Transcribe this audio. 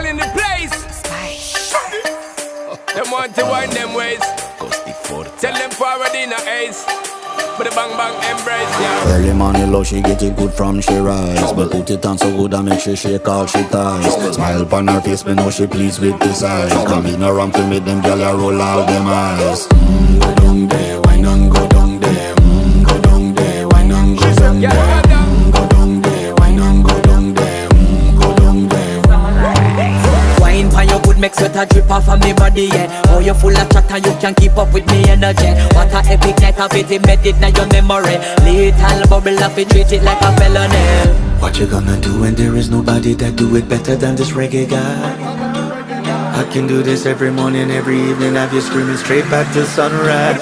in the place. Them want to wind them ways. Tell them forward in a ace. But the bang bang embrace, yeah. Early morning low, she get it good from she rise. But put it on so good and make she shake all she ties. Smile upon her face, me know she pleased with this eyes. Come in around to meet them, girl, ya roll out them eyes. Go down there, why not go down there? Go down there, why not go down there? Go down there, why not go down there? Go down there. Wine pan your good, make sweat a drip off of me body, yeah. Oh, you full of chatter, you can keep up with me energy. What a epic night of it, embedded in your memory. Little bubble of it, treat it like a felony. What you gonna do when there is nobody that do it better than this reggae guy? I can do this every morning, every evening, have you screaming straight back to sunrise.